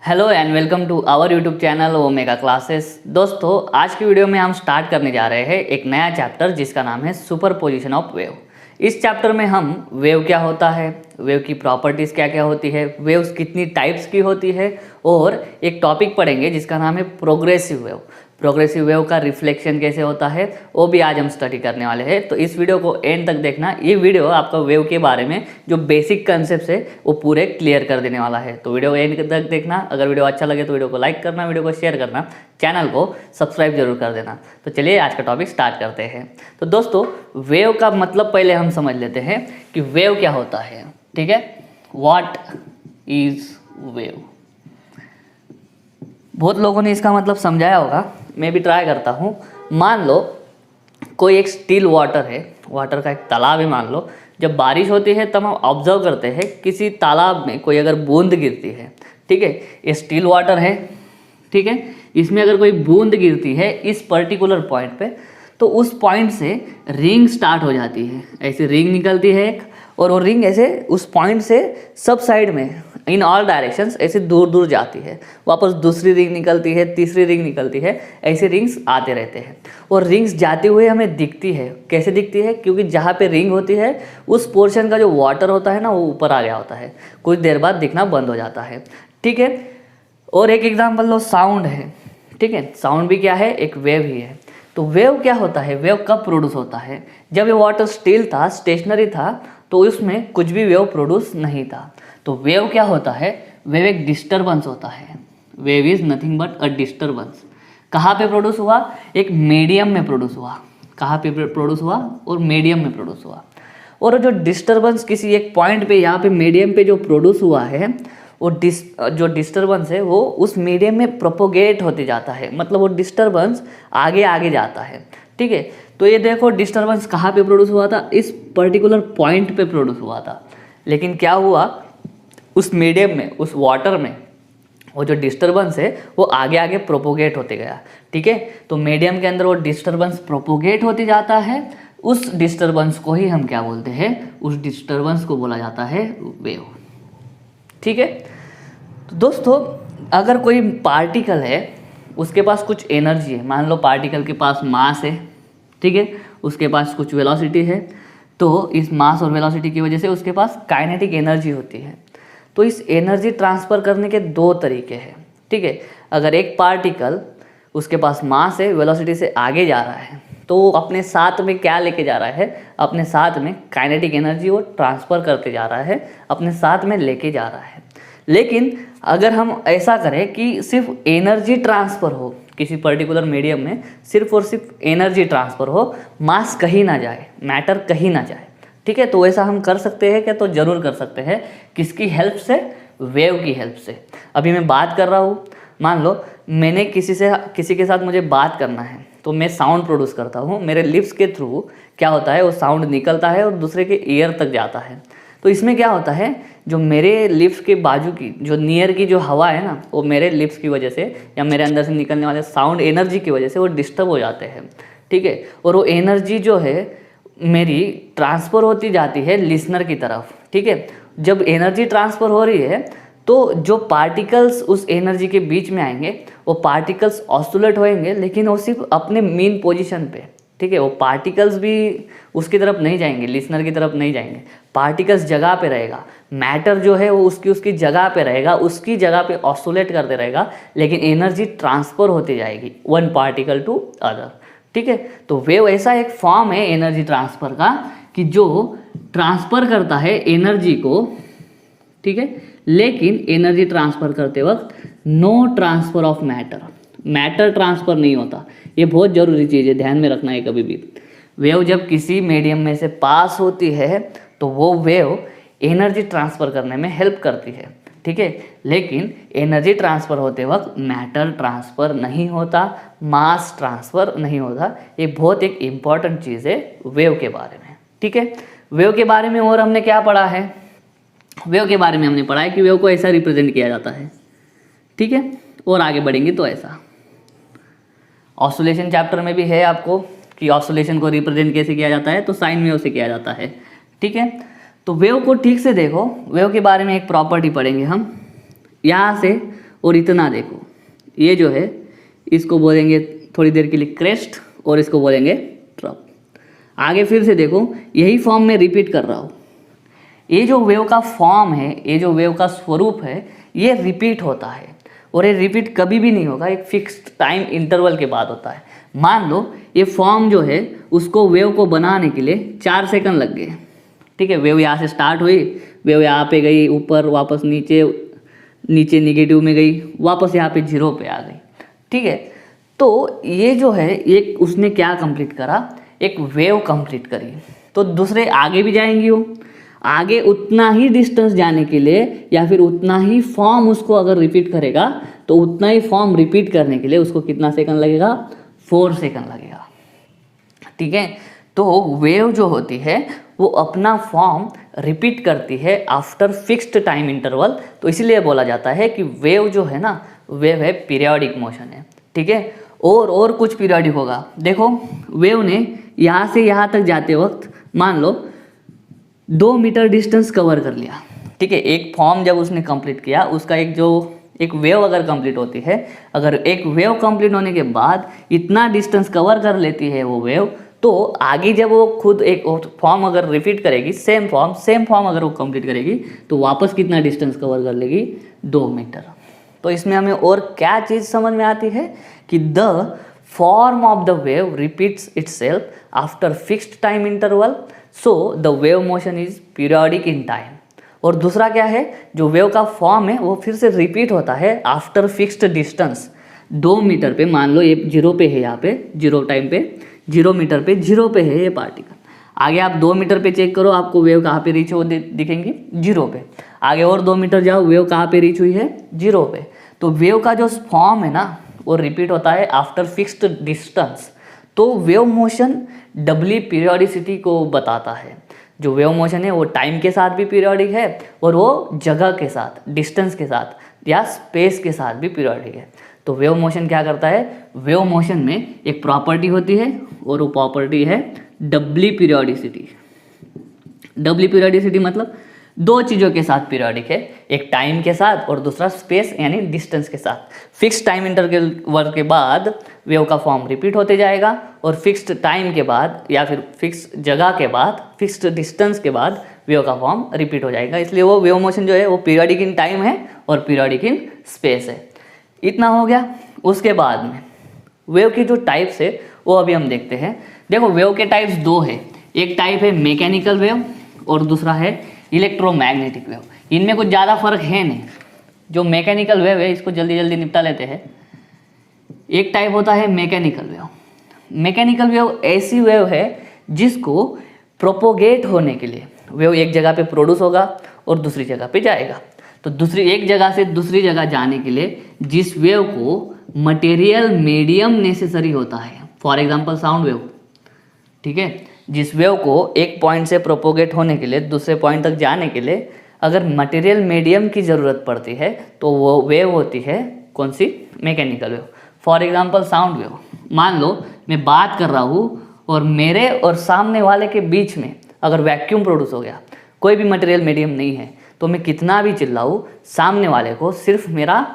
Hello and welcome to our YouTube channel omega classes. दोस्तों, आज की वीडियो में हम स्टार्ट करने जा रहे हैं एक नया चैप्टर जिसका नाम है सुपरपोजिशन ऑफ वेव। इस चैप्टर में हम वेव क्या होता है, वेव की प्रॉपर्टीज़ क्या क्या होती है, वेव्स कितनी टाइप्स की होती है और एक टॉपिक पढ़ेंगे जिसका नाम है प्रोग्रेसिव वेव। प्रोग्रेसिव वेव का रिफ्लेक्शन कैसे होता है वो भी आज हम स्टडी करने वाले हैं। तो इस वीडियो को एंड तक देखना। ये वीडियो आपका वेव के बारे में जो बेसिक कंसेप्ट है वो पूरे क्लियर कर देने वाला है। तो वीडियो एंड तक देखना। अगर वीडियो अच्छा लगे तो वीडियो को लाइक करना, वीडियो को शेयर करना, चैनल को सब्सक्राइब जरूर कर देना। तो चलिए आज का टॉपिक स्टार्ट करते हैं। तो दोस्तों, वेव का मतलब पहले हम समझ लेते हैं कि वेव क्या होता है। ठीक है, व्हाट इज वेव। बहुत लोगों ने इसका मतलब समझाया होगा, मैं भी ट्राई करता हूँ। मान लो कोई एक स्टिल वाटर है, वाटर का एक तालाब है मान लो। जब बारिश होती है तब हम ऑब्जर्व करते हैं किसी तालाब में कोई अगर बूंद गिरती है, ठीक है, ये स्टिल वाटर है, ठीक है, इसमें अगर कोई बूंद गिरती है इस पर्टिकुलर पॉइंट पे, तो उस पॉइंट से रिंग स्टार्ट हो जाती है। ऐसे रिंग निकलती है एक, और वो रिंग ऐसे उस पॉइंट से सब साइड में इन ऑल डायरेक्शंस ऐसे दूर दूर जाती है। वापस दूसरी रिंग निकलती है, तीसरी रिंग निकलती है, ऐसे रिंग्स आते रहते हैं। और रिंग्स जाते हुए हमें दिखती है। कैसे दिखती है? क्योंकि जहाँ पे रिंग होती है उस पोर्शन का जो वाटर होता है ना वो ऊपर आ गया होता है, कुछ देर बाद दिखना बंद हो जाता है। ठीक है, और एक एग्जाम्पल लो, साउंड है। ठीक है, साउंड भी क्या है? एक वेव ही है। तो वेव क्या होता है? वेव कब प्रोड्यूस होता है? जब ये वाटर स्टिल था, स्टेशनरी था, तो उसमें कुछ भी वेव प्रोड्यूस नहीं था। तो वेव क्या होता है? वेव एक डिस्टर्बेंस होता है। Wave is nothing but a disturbance. कहाँ पे प्रोड्यूस हुआ? एक मीडियम में प्रोड्यूस हुआ। कहाँ पे प्रोड्यूस हुआ? और मीडियम में प्रोड्यूस हुआ। और जो डिस्टर्बेंस किसी एक पॉइंट पे, यहाँ पे मीडियम पे जो प्रोड्यूस हुआ है, वो जो डिस्टर्बेंस है वो उस मीडियम में प्रोपोगेट होते जाता है। मतलब वो डिस्टर्बेंस आगे आगे जाता है। ठीक है, तो ये देखो डिस्टर्बेंस कहाँ पे प्रोड्यूस हुआ था? इस पर्टिकुलर पॉइंट पे प्रोड्यूस हुआ था। लेकिन क्या हुआ, उस मीडियम में, उस वाटर में वो जो डिस्टर्बेंस है वो आगे आगे प्रोपोगेट होते गया। ठीक है, तो मीडियम के अंदर वो डिस्टर्बेंस प्रोपोगेट होते जाता है। उस डिस्टर्बेंस को ही हम क्या बोलते हैं? उस डिस्टर्बेंस को बोला जाता है वेव। ठीक है, तो दोस्तों अगर कोई पार्टिकल है, उसके पास कुछ एनर्जी है, मान लो पार्टिकल के पास मास है, ठीक है, उसके पास कुछ वेलोसिटी है, तो इस मास और वेलोसिटी की वजह से उसके पास काइनेटिक एनर्जी होती है। तो इस एनर्जी ट्रांसफ़र करने के दो तरीके हैं। ठीक है, अगर एक पार्टिकल, उसके पास मास है, वेलोसिटी से आगे जा रहा है, तो वो अपने साथ में क्या लेके जा रहा है? अपने साथ में काइनेटिक एनर्जी वो ट्रांसफ़र करते जा रहा है, अपने साथ में लेके जा रहा है। लेकिन अगर हम ऐसा करें कि सिर्फ एनर्जी ट्रांसफ़र हो, किसी पर्टिकुलर मीडियम में सिर्फ और सिर्फ एनर्जी ट्रांसफ़र हो, मास कहीं ना जाए, मैटर कहीं ना जाए, ठीक है, तो ऐसा हम कर सकते हैं क्या? तो ज़रूर कर सकते हैं। किसकी हेल्प से? वेव की हेल्प से। अभी मैं बात कर रहा हूँ, मान लो मैंने किसी के साथ मुझे बात करना है, तो मैं साउंड प्रोड्यूस करता हूँ। मेरे लिप्स के थ्रू क्या होता है? वो साउंड निकलता है और दूसरे के ईयर तक जाता है। तो इसमें क्या होता है, जो मेरे लिप्स के बाजू की, जो नियर की जो हवा है ना, वो मेरे लिप्स की वजह से या मेरे अंदर से निकलने वाले साउंड एनर्जी की वजह से वो डिस्टर्ब हो जाते हैं। ठीक है, और वो एनर्जी जो है मेरी ट्रांसफ़र होती जाती है लिसनर की तरफ। ठीक है, जब एनर्जी ट्रांसफ़र हो रही है तो जो पार्टिकल्स उस एनर्जी के बीच में आएंगे वो पार्टिकल्स ऑसिलेट होएंगे, लेकिन वो सिर्फ अपने मेन पोजीशन पे। ठीक है, वो पार्टिकल्स भी उसकी तरफ नहीं जाएंगे, लिसनर की तरफ नहीं जाएंगे। पार्टिकल्स जगह पे रहेगा, मैटर जो है वो उसकी जगह पे रहेगा, उसकी जगह पे ऑसिलेट करते रहेगा, लेकिन एनर्जी ट्रांसफ़र होती जाएगी वन पार्टिकल टू अदर। ठीक है, तो वेव ऐसा एक फॉर्म है एनर्जी ट्रांसफ़र का कि जो ट्रांसफ़र करता है एनर्जी को। ठीक है, लेकिन एनर्जी ट्रांसफ़र करते वक्त no transfer of matter, matter transfer नहीं होता। ये बहुत ज़रूरी चीज़ है, ध्यान में रखना है कभी भी। वेव जब किसी मीडियम में से पास होती है तो वो वेव एनर्जी ट्रांसफ़र करने में हेल्प करती है। ठीक है, लेकिन एनर्जी ट्रांसफ़र होते वक्त मैटर ट्रांसफ़र नहीं होता, मास ट्रांसफ़र नहीं होता। ये बहुत एक इम्पॉर्टेंट चीज़ है वेव के बारे में। ठीक है, वेव के बारे में और हमने क्या पढ़ा है? वेव के बारे में हमने पढ़ा है कि वेव को ऐसा रिप्रेजेंट किया जाता है। ठीक है, और आगे बढ़ेंगे तो ऐसा ऑसिलेशन चैप्टर में भी है आपको कि ऑसिलेशन को रिप्रेजेंट कैसे किया जाता है, तो साइन वेव से किया जाता है। ठीक है, तो वेव को ठीक से देखो। वेव के बारे में एक प्रॉपर्टी पढ़ेंगे हम। यहाँ से और इतना देखो, ये जो है इसको बोलेंगे थोड़ी देर के लिए क्रेस्ट और इसको बोलेंगे ट्रफ। आगे फिर से देखो, यही फॉर्म में रिपीट कर रहा हूँ। ये जो वेव का फॉर्म है, ये जो वेव का स्वरूप है, ये रिपीट होता है और ये रिपीट कभी भी नहीं होगा, एक फिक्स्ड टाइम इंटरवल के बाद होता है। मान लो ये फॉर्म जो है उसको वेव को बनाने के लिए 4 सेकंड लग गए, ठीक है। वेव यहाँ से स्टार्ट हुई, वेव यहाँ पे गई ऊपर, वापस नीचे, नीचे निगेटिव में गई, वापस यहाँ पे 0 पे आ गई, ठीक है। तो ये जो है एक उसने क्या कंप्लीट करा, एक वेव कंप्लीट करी। तो दूसरे आगे भी जाएंगी, वो आगे उतना ही डिस्टेंस जाने के लिए या फिर उतना ही फॉर्म उसको अगर रिपीट करेगा तो उतना ही फॉर्म रिपीट करने के लिए उसको कितना सेकंड लगेगा, 4 सेकंड लगेगा, ठीक है। तो वेव जो होती है वो अपना फॉर्म रिपीट करती है आफ्टर फिक्स्ड टाइम इंटरवल। तो इसीलिए बोला जाता है कि वेव जो है ना, वेव है पीरियोडिक मोशन है, ठीक है। और कुछ पीरियोडिक होगा। देखो वेव ने यहाँ से यहाँ तक जाते वक्त मान लो 2 मीटर डिस्टेंस कवर कर लिया, ठीक है। एक फॉर्म जब उसने कंप्लीट किया, उसका एक वेव अगर कंप्लीट होती है, अगर एक वेव कंप्लीट होने के बाद इतना डिस्टेंस कवर कर लेती है वो वेव, तो आगे जब वो खुद एक फॉर्म अगर रिपीट करेगी, सेम फॉर्म अगर वो कंप्लीट करेगी तो वापस कितना डिस्टेंस कवर कर लेगी, 2 मीटर। तो इसमें हमें और क्या चीज़ समझ में आती है कि the form of the wave repeats itself after fixed time interval, so the wave motion is periodic in time. और दूसरा क्या है, जो वेव का फॉर्म है वो फिर से रिपीट होता है आफ्टर फिक्स्ड डिस्टेंस 2 मीटर पे। मान लो ये 0 पे है, यहाँ पे 0 टाइम पे 0 मीटर पे 0 पे है ये पार्टिकल। आगे आप 2 मीटर पे चेक करो, आपको वेव कहाँ पे रीच हो दिखेंगी, 0 पे। आगे और 2 मीटर जाओ, वेव कहाँ पे रीच हुई है, 0 पे। तो वेव का जो फॉर्म है ना वो रिपीट होता है आफ्टर फिक्स्ड डिस्टेंस। तो वेव मोशन डबली पीरियोडिसिटी को बताता है। जो वेव मोशन है वो टाइम के साथ भी पीरियोडिक है और वो जगह के साथ, डिस्टेंस के साथ या स्पेस के साथ भी पीरियोडिक है। तो वेव मोशन क्या करता है, वेव मोशन में एक प्रॉपर्टी होती है और वो प्रॉपर्टी है डबली पीरियोडिसिटी। डबली पीरियोडिसिटी मतलब 2 चीज़ों के साथ पीरियोडिक है, एक टाइम के साथ और दूसरा स्पेस यानी डिस्टेंस के साथ। फिक्स्ड टाइम इंटरवल के बाद वेव का फॉर्म रिपीट होते जाएगा और फिक्स्ड टाइम के बाद या फिर फिक्स्ड जगह के बाद, फिक्स्ड डिस्टेंस के बाद वेव का फॉर्म रिपीट हो जाएगा। इसलिए वो वेव मोशन जो है वो पीरियोडिक इन टाइम है और पीरियोडिक इन स्पेस है। इतना हो गया। उसके बाद में वेव की जो टाइप्स है वो अभी हम देखते हैं। देखो वेव के टाइप्स 2 है, एक टाइप है मैकेनिकल वेव और दूसरा है इलेक्ट्रोमैग्नेटिक वेव। इनमें कुछ ज़्यादा फर्क है नहीं। जो मैकेनिकल वेव है इसको जल्दी जल्दी निपटा लेते हैं। एक टाइप होता है मैकेनिकल वेव। मैकेनिकल वेव ऐसी वेव है जिसको प्रोपोगेट होने के लिए वेव एक जगह पे प्रोड्यूस होगा और दूसरी जगह पे जाएगा। तो दूसरी एक जगह से दूसरी जगह जाने के लिए जिस वेव को मटेरियल मीडियम नेसेसरी होता है, फॉर एग्जांपल साउंड वेव, ठीक है। जिस वेव को एक पॉइंट से प्रोपोगेट होने के लिए दूसरे पॉइंट तक जाने के लिए अगर मटेरियल मीडियम की ज़रूरत पड़ती है तो वो वेव होती है कौन सी, mechanical wave. For example sound wave. मान लो मैं बात कर रहा हूँ और मेरे और सामने वाले के बीच में अगर वैक्यूम प्रोड्यूस हो गया, कोई भी मटेरियल मीडियम नहीं है, तो मैं कितना भी चिल्लाऊँ सामने वाले को सिर्फ मेरा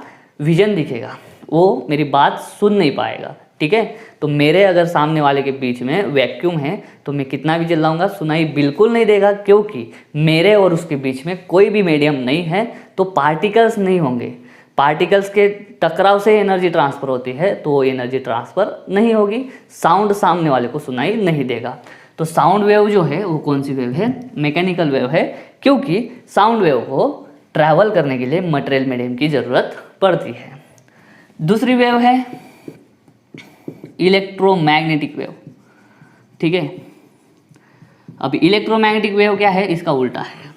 विजन दिखेगा, वो मेरी बात सुन नहीं पाएगा, ठीक है। तो मेरे अगर सामने वाले के बीच में वैक्यूम है तो मैं कितना भी चिल्लाऊंगा सुनाई बिल्कुल नहीं देगा, क्योंकि मेरे और उसके बीच में कोई भी मीडियम नहीं है। तो पार्टिकल्स नहीं होंगे, पार्टिकल्स के टकराव से एनर्जी ट्रांसफ़र होती है, तो वो एनर्जी ट्रांसफ़र नहीं होगी, साउंड सामने वाले को सुनाई नहीं देगा। तो साउंड वेव जो है वो कौन सी वेव है, मैकेनिकल वेव है, क्योंकि साउंड वेव को ट्रैवल करने के लिए मटेरियल मीडियम की ज़रूरत पड़ती है। दूसरी वेव है इलेक्ट्रोमैग्नेटिक वेव, ठीक है। अब इलेक्ट्रोमैग्नेटिक वेव क्या है, इसका उल्टा है,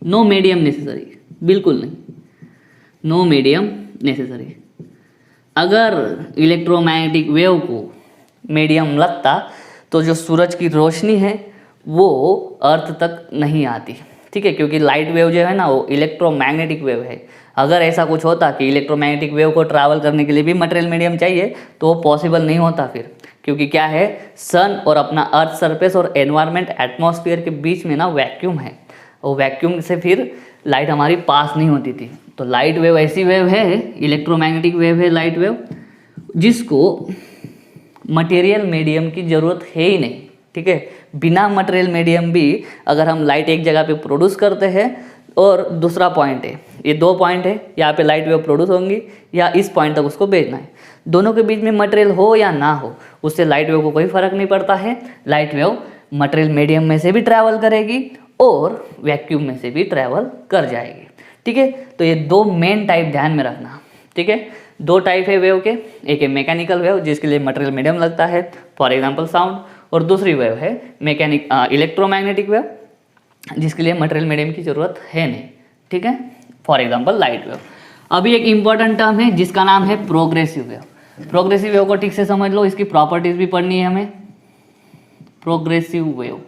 नो मीडियम नेसेसरी, बिल्कुल नहीं, नो मीडियम नेसेसरी। अगर इलेक्ट्रोमैग्नेटिक वेव को मीडियम लगता तो जो सूरज की रोशनी है वो अर्थ तक नहीं आती, ठीक है, क्योंकि लाइट वेव जो है ना वो इलेक्ट्रोमैग्नेटिक वेव है। अगर ऐसा कुछ होता कि इलेक्ट्रोमैग्नेटिक वेव को ट्रैवल करने के लिए भी मटेरियल मीडियम चाहिए तो वो पॉसिबल नहीं होता फिर, क्योंकि क्या है, सन और अपना अर्थ सरफेस और एनवायरनमेंट एटमॉस्फेयर के बीच में ना वैक्यूम है, और वैक्यूम से फिर लाइट हमारी पास नहीं होती थी। तो लाइट वेव ऐसी वेव है, इलेक्ट्रोमैग्नेटिक वेव है लाइट वेव, जिसको मटेरियल मीडियम की ज़रूरत है ही नहीं। ठीक है, बिना मटेरियल मीडियम भी अगर हम लाइट एक जगह पे प्रोड्यूस करते हैं, और दूसरा पॉइंट है, ये 2 पॉइंट है, यहाँ पे लाइट वेव प्रोड्यूस होंगी या इस पॉइंट तक उसको भेजना है, दोनों के बीच में मटेरियल हो या ना हो उससे लाइट वेव को कोई फ़र्क नहीं पड़ता है। लाइट वेव मटेरियल मीडियम में से भी ट्रैवल करेगी और वैक्यूम में से भी ट्रैवल कर जाएगी। ठीक है, तो ये 2 मेन टाइप ध्यान में रखना। ठीक है, 2 टाइप है वेव के, एक है मैकेनिकल वेव जिसके लिए मटेरियल मीडियम लगता है, फॉर एग्जांपल साउंड, और दूसरी वेव है इलेक्ट्रोमैग्नेटिक वेव जिसके लिए मटेरियल मीडियम की ज़रूरत है नहीं। ठीक है, फॉर एग्जांपल लाइट वेव। अभी एक इंपॉर्टेंट टर्म है जिसका नाम है प्रोग्रेसिव वेव। प्रोग्रेसिव वेव को ठीक से समझ लो, इसकी प्रॉपर्टीज भी पढ़नी है हमें। प्रोग्रेसिव वेव,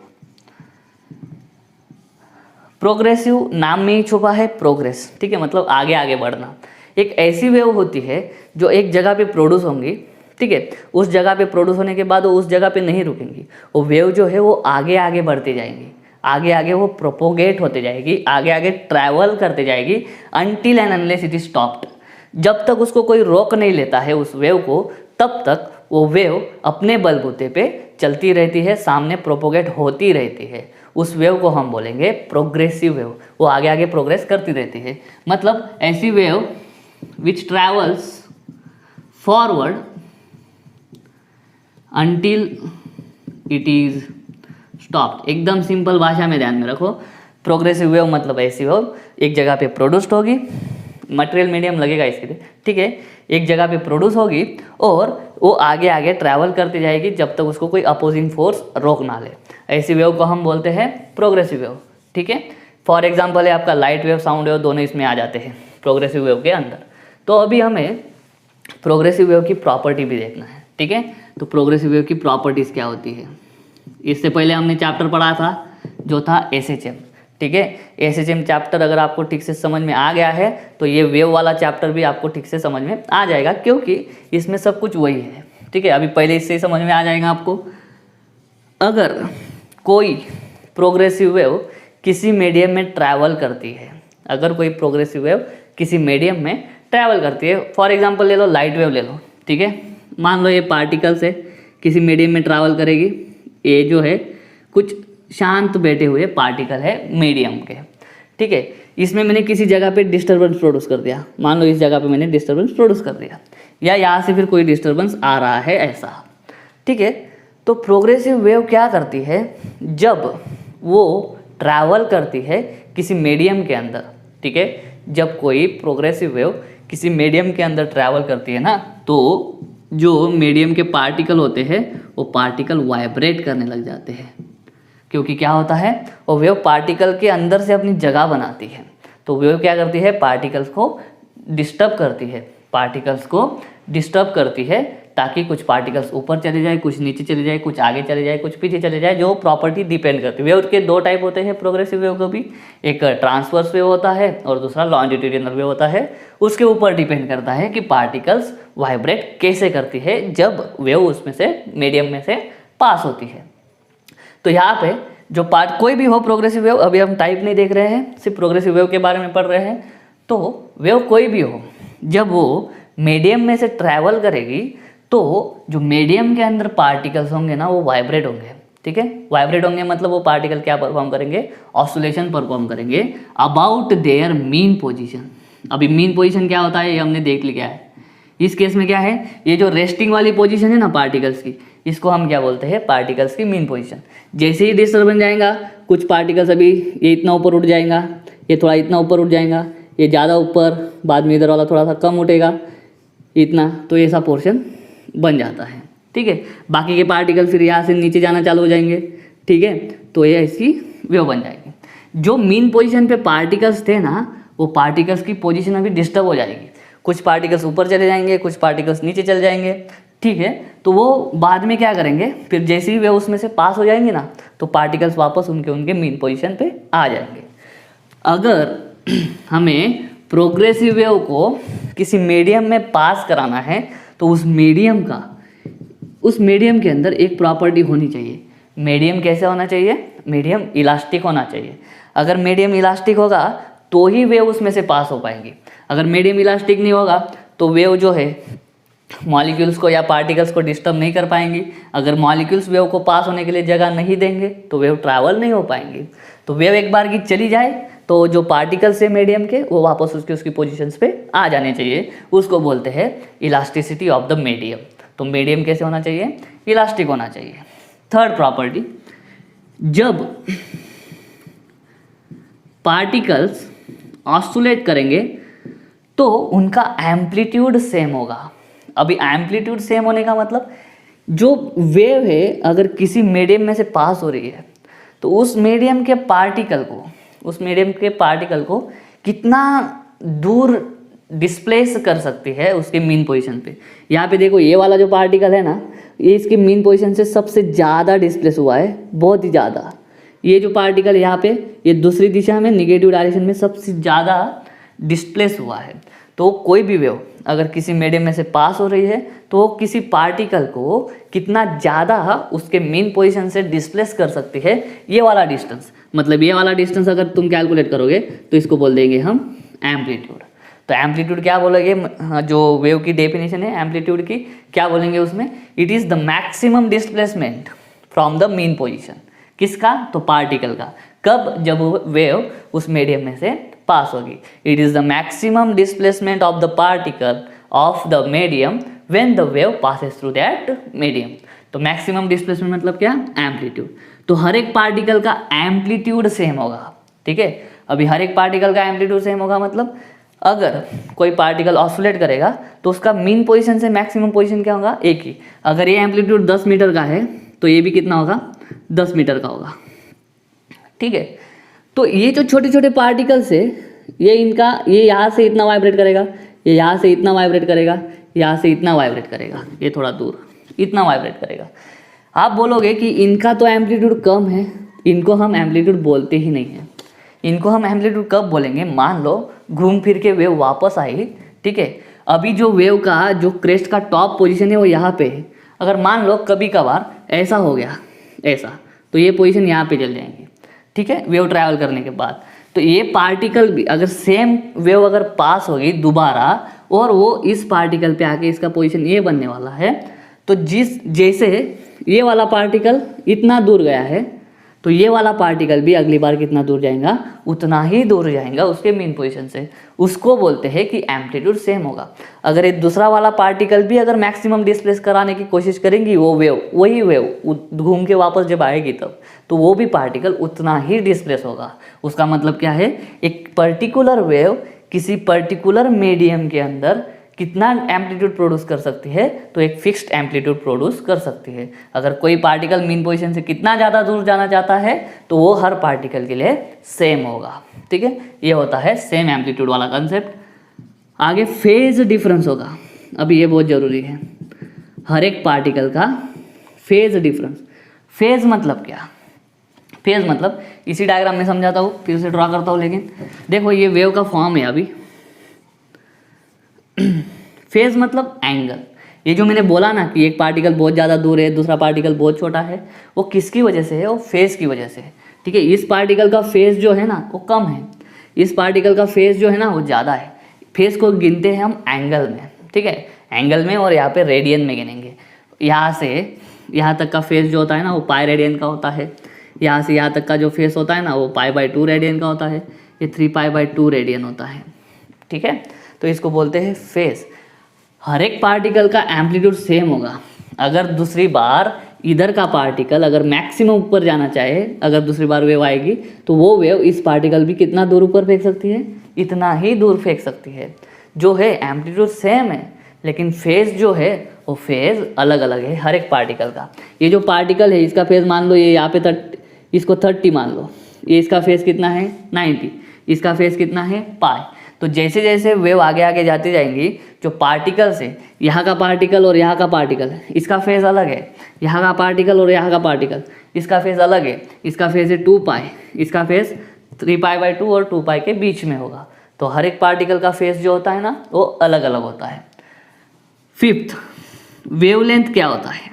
प्रोग्रेसिव नाम में ही छुपा है प्रोग्रेस। ठीक है, मतलब आगे आगे बढ़ना। एक ऐसी वेव होती है जो एक जगह पे प्रोड्यूस होंगी, ठीक है, उस जगह पे प्रोड्यूस होने के बाद वो उस जगह पे नहीं रुकेंगी, वो वेव जो है वो आगे आगे बढ़ती जाएंगी, आगे आगे वो प्रोपोगेट होते जाएगी, आगे आगे ट्रैवल करते जाएगी, until and unless it is stopped. जब तक उसको कोई रोक नहीं लेता है उस वेव को, तब तक वो वेव अपने बलबूते पे चलती रहती है, सामने प्रोपोगेट होती रहती है। उस वेव को हम बोलेंगे प्रोग्रेसिव वेव, वो आगे आगे प्रोग्रेस करती रहती है। मतलब ऐसी wave which travels forward until it is stopped। एकदम सिंपल भाषा में ध्यान में रखो, प्रोग्रेसिव वेव मतलब ऐसी वेव एक जगह पे प्रोड्यूस्ड होगी, मटेरियल मीडियम लगेगा इसके लिए, ठीक है, एक जगह पे प्रोड्यूस होगी और वो आगे आगे ट्रैवल करती जाएगी जब तक उसको कोई अपोजिंग फोर्स रोक ना ले। ऐसी वेव को हम बोलते हैं प्रोग्रेसिव वेव। ठीक है, फॉर एग्जाम्पल है आपका लाइट वेव, साउंड वेव, दोनों इसमें आ जाते हैं प्रोग्रेसिव वेव के अंदर। तो अभी हमें प्रोग्रेसिव वेव की प्रॉपर्टी भी देखना है। ठीक है, तो प्रोग्रेसिव वेव की प्रॉपर्टीज़ क्या होती है, इससे पहले हमने चैप्टर पढ़ा था जो था एसएचएम। ठीक है, एसएचएम चैप्टर अगर आपको ठीक से समझ में आ गया है तो ये वेव वाला चैप्टर भी आपको ठीक से समझ में आ जाएगा, क्योंकि इसमें सब कुछ वही है। ठीक है, अभी पहले इससे ही समझ में आ जाएगा आपको। अगर कोई प्रोग्रेसिव वेव किसी मीडियम में ट्रैवल करती है, अगर कोई प्रोग्रेसिव वेव किसी मीडियम में ट्रैवल करती है, फॉर एग्जांपल ले लो लाइट वेव ले लो। ठीक है, मान लो ये पार्टिकल्स है, किसी मीडियम में ट्रैवल करेगी, ये जो है कुछ शांत बैठे हुए पार्टिकल है मीडियम के। ठीक है, इसमें मैंने किसी जगह पे डिस्टर्बेंस प्रोड्यूस कर दिया, मान लो इस जगह पे मैंने डिस्टर्बेंस प्रोड्यूस कर दिया, या यहाँ से फिर कोई डिस्टर्बेंस आ रहा है ऐसा। ठीक है, तो प्रोग्रेसिव वेव क्या करती है, जब वो ट्रैवल करती है किसी मीडियम के अंदर, ठीक है, जब कोई प्रोग्रेसिव वेव किसी मीडियम के अंदर ट्रैवल करती है ना, तो जो मीडियम के पार्टिकल होते हैं वो पार्टिकल वाइब्रेट करने लग जाते हैं, क्योंकि क्या होता है, वो वेव पार्टिकल के अंदर से अपनी जगह बनाती है। तो वेव क्या करती है, पार्टिकल्स को डिस्टर्ब करती है, पार्टिकल्स को डिस्टर्ब करती है, ताकि कुछ पार्टिकल्स ऊपर चले जाए, कुछ नीचे चले जाए, कुछ आगे चले जाए, कुछ पीछे चले जाए, जो प्रॉपर्टी डिपेंड करती है। वेव के 2 टाइप होते हैं प्रोग्रेसिव वेव को भी, एक ट्रांसवर्स वेव होता है और दूसरा लॉन्जिट्यूडिनल वेव होता है। उसके ऊपर डिपेंड करता है कि पार्टिकल्स वाइब्रेट कैसे करती है जब वेव उसमें से मीडियम में से पास होती है। तो यहाँ पे जो पार्ट कोई भी हो प्रोग्रेसिव वेव, अभी हम टाइप नहीं देख रहे हैं, सिर्फ प्रोग्रेसिव वेव के बारे में पढ़ रहे हैं। तो वेव कोई भी हो, जब वो मीडियम में से ट्रैवल करेगी तो जो मीडियम के अंदर पार्टिकल्स होंगे ना वो वाइब्रेट होंगे। ठीक है, वाइब्रेट होंगे मतलब वो पार्टिकल क्या परफॉर्म करेंगे, ऑसिलेशन परफॉर्म करेंगे अबाउट देयर मीन पोजीशन। अभी मीन पोजीशन क्या होता है ये हमने देख लिया है। इस केस में क्या है, ये जो रेस्टिंग वाली पोजीशन है ना पार्टिकल्स की, इसको हम क्या बोलते हैं, पार्टिकल्स की मीन पोजीशन। जैसे ही डिस्टर्बेंस जाएगा, कुछ पार्टिकल्स अभी ये इतना ऊपर उठ जाएगा, ये थोड़ा इतना ऊपर उठ जाएगा, ये ज़्यादा ऊपर, बाद में इधर वाला थोड़ा सा कम उठेगा इतना, तो ऐसा पोर्शन बन जाता है। ठीक है, बाकी के पार्टिकल फिर यहाँ से नीचे जाना चालू हो जाएंगे। ठीक है, तो ये ऐसी वेव बन जाएगी। जो मीन पोजीशन पे पार्टिकल्स थे ना, वो पार्टिकल्स की पोजीशन अभी डिस्टर्ब हो जाएगी, कुछ पार्टिकल्स ऊपर चले जाएंगे, कुछ पार्टिकल्स नीचे चले जाएंगे। ठीक है, तो वो बाद में क्या करेंगे, फिर जैसे ही वेव उसमें से पास हो जाएंगे ना, तो पार्टिकल्स वापस उनके मीन पोजीशन पे आ जाएंगे। अगर हमें प्रोग्रेसिव वेव को किसी मीडियम में पास कराना है तो उस मीडियम के अंदर एक प्रॉपर्टी होनी चाहिए। मीडियम कैसे होना चाहिए, मीडियम इलास्टिक होना चाहिए। अगर मीडियम इलास्टिक होगा तो ही वेव उसमें से पास हो पाएंगी। अगर मीडियम इलास्टिक नहीं होगा तो वेव जो है मॉलिक्यूल्स को या पार्टिकल्स को डिस्टर्ब नहीं कर पाएंगी। अगर मॉलिक्यूल्स वेव को पास होने के लिए जगह नहीं देंगे तो वेव ट्रैवल नहीं हो पाएंगी। तो वेव एक बार की चली जाए तो जो पार्टिकल्स है मीडियम के वो वापस उसकी पोजीशंस पे आ जाने चाहिए, उसको बोलते हैं इलास्टिसिटी ऑफ द मीडियम। तो मीडियम कैसे होना चाहिए? इलास्टिक होना चाहिए। थर्ड प्रॉपर्टी, जब पार्टिकल्स ऑस्सिलेट करेंगे तो उनका एम्पलीट्यूड सेम होगा। अभी एम्पलीट्यूड सेम होने का मतलब जो वेव है अगर किसी मीडियम में से पास हो रही है तो उस मीडियम के पार्टिकल को कितना दूर डिस्प्लेस कर सकती है उसके मीन पोजीशन पे। यहाँ पे देखो ये वाला जो पार्टिकल है ना, ये इसके मीन पोजीशन से सबसे ज़्यादा डिस्प्लेस हुआ है, बहुत ही ज़्यादा। ये जो पार्टिकल यहाँ पे ये दूसरी दिशा में निगेटिव डायरेक्शन में सबसे ज़्यादा डिस्प्लेस हुआ है। तो कोई भी वेव अगर किसी मीडियम में से पास हो रही है तो वो किसी पार्टिकल को कितना ज़्यादा उसके मेन पोजीशन से डिस्प्लेस कर सकती है, ये वाला डिस्टेंस। मतलब ये वाला डिस्टेंस अगर तुम कैलकुलेट करोगे तो इसको बोल देंगे हम एम्पलीट्यूड। तो एम्पलीट्यूड क्या बोलेंगे? जो वेव की डेफिनेशन है एम्पलीट्यूड की, क्या बोलेंगे उसमें? It is the maximum displacement from the mean position. किसका? तो पार्टिकल का। कब? जब वेव उस मीडियम में से पास होगी। It is the maximum displacement of the particle of the medium when the wave passes through that medium. तो मैक्सिमम डिस्प्लेसमेंट मतलब क्या? एम्पलीट्यूड। तो हर एक पार्टिकल का एम्पलीट्यूड सेम होगा, ठीक है। अभी हर एक पार्टिकल का एम्पलीट्यूड सेम होगा मतलब अगर कोई पार्टिकल ऑसिलेट करेगा तो उसका मीन पोजीशन से मैक्सिमम पोजीशन क्या होगा? एक ही। अगर ये एम्पलीट्यूड 10 मीटर का है तो ये भी कितना होगा? 10 मीटर का होगा, ठीक है। तो ये जो छोटे छोटे पार्टिकल्स है ये यहाँ से इतना वाइब्रेट करेगा, ये यहाँ से इतना वाइब्रेट करेगा, यहाँ से इतना वाइब्रेट करेगा, ये थोड़ा दूर इतना वाइब्रेट करेगा। आप बोलोगे कि इनका तो एम्पलीट्यूड कम है, इनको हम एम्पलीट्यूड बोलते ही नहीं हैं। इनको हम एम्पलीट्यूड कब बोलेंगे? मान लो घूम फिर के वेव वापस आई, ठीक है। अभी जो वेव का जो क्रेस्ट का टॉप पोजीशन है वो यहाँ पे है। अगर मान लो कभी कभार ऐसा हो गया, ऐसा, तो ये पोजीशन यहाँ पे चल जाएंगे, ठीक है, वेव ट्रैवल करने के बाद। तो ये पार्टिकल भी अगर सेम वेव अगर पास होगी दोबारा और वो इस पार्टिकल पे आके इसका पोजीशन ये बनने वाला है, तो जैसे ये वाला पार्टिकल इतना दूर गया है तो ये वाला पार्टिकल भी अगली बार कितना दूर जाएगा? उतना ही दूर जाएगा उसके मेन पोजीशन से। उसको बोलते हैं कि एम्पलीट्यूड सेम होगा। अगर ये दूसरा वाला पार्टिकल भी अगर मैक्सिमम डिस्प्लेस कराने की कोशिश करेंगी वही वेव घूम के वापस जब आएगी तब, तो वो भी पार्टिकल उतना ही डिस्प्लेस होगा। उसका मतलब क्या है? एक पर्टिकुलर वेव किसी पर्टिकुलर मीडियम के अंदर कितना एम्पलीट्यूड प्रोड्यूस कर सकती है? तो एक फिक्स्ड एम्पलीट्यूड प्रोड्यूस कर सकती है। अगर कोई पार्टिकल मीन पोजीशन से कितना ज़्यादा दूर जाना चाहता है तो वो हर पार्टिकल के लिए सेम होगा, ठीक है। ये होता है सेम एम्पलीट्यूड वाला कंसेप्ट। आगे फेज डिफरेंस होगा। अभी ये बहुत ज़रूरी है, हर एक पार्टिकल का फेज डिफरेंस। फेज मतलब क्या? फेज मतलब इसी डायग्राम में समझाता हूँ, फिर से ड्रा करता हूँ। लेकिन देखो ये वेव का फॉर्म है अभी। फेज मतलब एंगल। ये जो मैंने बोला ना कि एक पार्टिकल बहुत ज़्यादा दूर है, दूसरा पार्टिकल बहुत छोटा है, वो किसकी वजह से है? वो फेज की वजह से है, ठीक है। इस पार्टिकल का फेज जो है ना वो कम है, इस पार्टिकल का फेज जो है ना वो ज़्यादा है। फेज को गिनते हैं हम एंगल में, ठीक है, एंगल में, और यहाँ पे रेडियन में गिनेंगे। यहाँ से यहाँ तक का फेज जो होता है ना वो पाई रेडियन का होता है। यहाँ से यहाँ तक का जो फेज होता है ना वो पाई/2 रेडियन का होता है। ये 3π/2 रेडियन होता है, ठीक है। तो इसको बोलते हैं फेज। हर एक पार्टिकल का एम्पलीट्यूड सेम होगा। अगर दूसरी बार इधर का पार्टिकल अगर मैक्सिमम ऊपर जाना चाहे, अगर दूसरी बार वेव आएगी तो वो वेव इस पार्टिकल भी कितना दूर ऊपर फेंक सकती है? इतना ही दूर फेंक सकती है। जो है एम्पलीट्यूड सेम है लेकिन फेज जो है वो फेज अलग अलग है हर एक पार्टिकल का। ये जो पार्टिकल है इसका फेज मान लो ये यहाँ पे इसको 30 मान लो, ये इसका फेज कितना है? 90। इसका फेज कितना है? पाई। तो जैसे जैसे वेव आगे आगे जाती जाएंगी, जो पार्टिकल्स है, यहाँ का पार्टिकल और यहाँ का पार्टिकल, इसका फेज अलग है। यहाँ का पार्टिकल और यहाँ का पार्टिकल, इसका फेज अलग है। इसका फेज है 2π, इसका फेज 3π/2 और 2π के बीच में होगा। तो हर एक पार्टिकल का फेज जो होता है ना वो अलग अलग होता है। फिफ्थ, वेवलेंथ क्या होता है?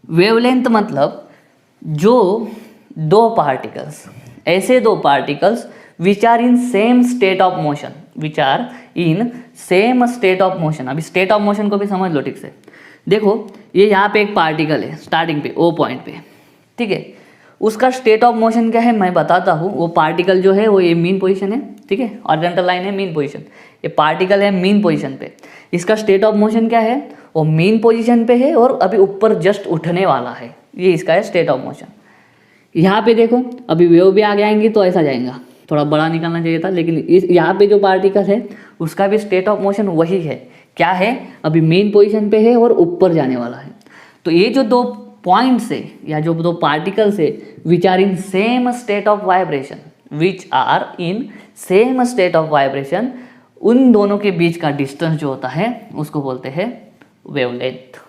वेवलेंथ मतलब जो दो पार्टिकल्स, ऐसे दो particles which are in same state of motion, which are in same state of motion. अभी स्टेट ऑफ मोशन को भी समझ लो ठीक से। देखो ये यहाँ पे एक पार्टिकल है स्टार्टिंग पे ओ पॉइंट पे, ठीक है, उसका स्टेट ऑफ मोशन क्या है मैं बताता हूँ। वो पार्टिकल जो है वो ये मीन पोजीशन है, ठीक है, हॉरिजॉन्टल लाइन है मीन पोजीशन, ये पार्टिकल है मीन पोजीशन पे। इसका स्टेट ऑफ मोशन क्या है, वो मीन पोजीशन पे है और अभी ऊपर जस्ट उठने वाला है, ये इसका है स्टेट ऑफ मोशन। यहाँ पे देखो अभी वेव भी आगे आएंगी तो ऐसा जाएगा, थोड़ा बड़ा निकालना चाहिए था, लेकिन इस यहाँ पे जो पार्टिकल है उसका भी स्टेट ऑफ मोशन वही है, क्या है, अभी मेन पोजीशन पे है और ऊपर जाने वाला है। तो ये जो दो पॉइंट्स है या जो दो पार्टिकल्स है which are in same state of vibration, which are in same state of vibration, उन दोनों के बीच का डिस्टेंस जो होता है उसको बोलते हैं वेवलेंथ।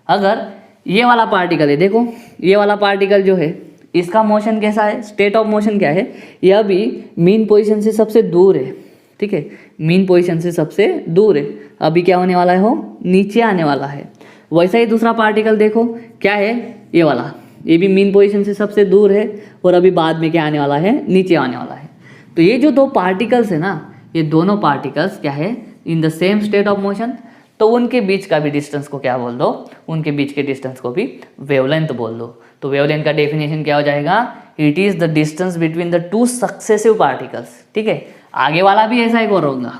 अगर ये वाला पार्टिकल है, देखो ये वाला पार्टिकल जो है इसका मोशन कैसा है, स्टेट ऑफ मोशन क्या है, यह अभी मीन पोजीशन से सबसे दूर है, ठीक है, मीन पोजीशन से सबसे दूर है, अभी क्या होने वाला है, वो नीचे आने वाला है। वैसा ही दूसरा पार्टिकल देखो क्या है, ये वाला, ये भी मीन पोजीशन से सबसे दूर है और अभी बाद में क्या आने वाला है, नीचे आने वाला है। तो ये जो दो पार्टिकल्स है ना, ये दोनों पार्टिकल्स क्या है, in the same state of motion, तो उनके बीच का भी डिस्टेंस को क्या बोल दो, उनके बीच के डिस्टेंस को भी वेवलेंथ बोल दो। तो वेवलेंथ का डेफिनेशन क्या हो जाएगा, it is the distance between the two successive particles, ठीक है, आगे वाला भी ऐसा ही और होगा,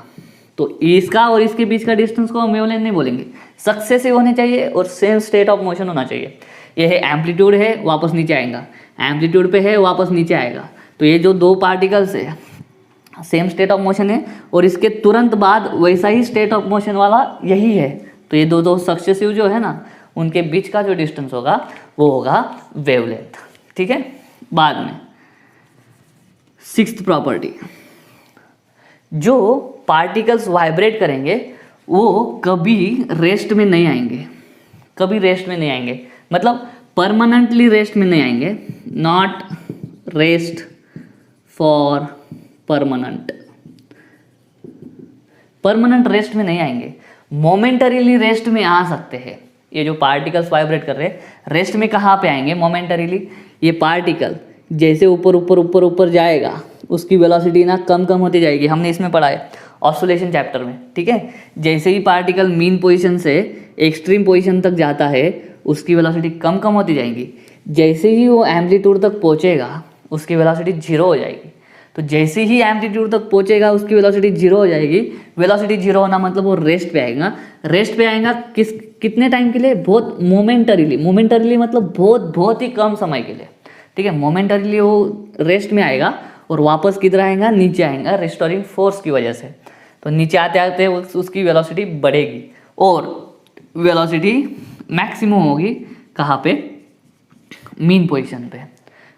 तो इसका और इसके बीच का डिस्टेंस को हम वेवलेंथ नहीं बोलेंगे, सक्सेसिव होने चाहिए और सेम स्टेट ऑफ मोशन होना चाहिए। ये है एम्पलीट्यूड है, वापस नीचे आएगा, एम्पलीट्यूड पे है, वापस नीचे आएगा। तो ये जो दो पार्टिकल्स है सेम स्टेट ऑफ मोशन है और इसके तुरंत बाद वैसा ही स्टेट ऑफ मोशन वाला यही है, तो ये दो सक्सेसिव जो है ना उनके बीच का जो डिस्टेंस होगा वो होगा वेवलेंथ, ठीक है। बाद में सिक्स्थ प्रॉपर्टी, जो पार्टिकल्स वाइब्रेट करेंगे वो कभी रेस्ट में नहीं आएंगे, कभी रेस्ट में नहीं आएंगे, मतलब परमानेंटली रेस्ट में नहीं आएंगे, not rest for permanent, permanent rest में नहीं आएंगे, मोमेंटरीली रेस्ट में आ सकते हैं। ये जो पार्टिकल्स वाइब्रेट कर रहे हैं रेस्ट में कहाँ पे आएंगे, मोमेंटरीली। ये पार्टिकल जैसे ऊपर ऊपर ऊपर ऊपर जाएगा उसकी वेलोसिटी ना कम कम होती जाएगी, हमने इसमें पढ़ा है ऑसिलेशन चैप्टर में, ठीक है। जैसे ही पार्टिकल मीन पोजीशन से एक्सट्रीम पोजीशन तक जाता है उसकी वेलोसिटी कम कम होती जाएगी, जैसे ही वो एम्पलीट्यूड तक पहुँचेगा उसकी वेलोसिटी जीरो हो जाएगी। तो जैसे ही एम्पलीट्यूड तक पहुंचेगा उसकी वेलोसिटी जीरो हो जाएगी। वेलोसिटी जीरो होना मतलब वो रेस्ट पे आएगा। रेस्ट पे आएगा कितने टाइम के लिए, बहुत मोमेंटरीली, मोमेंटरीली मतलब बहुत ही कम समय के लिए, ठीक है। मोमेंटरीली वो रेस्ट में आएगा और वापस किधर आएगा, नीचे आएगा रिस्टोरिंग फोर्स की वजह से। तो नीचे आते आते उसकी वेलोसिटी बढ़ेगी और वेलोसिटी मैक्सिमम होगी कहाँ पे, मीन पोजीशन पे।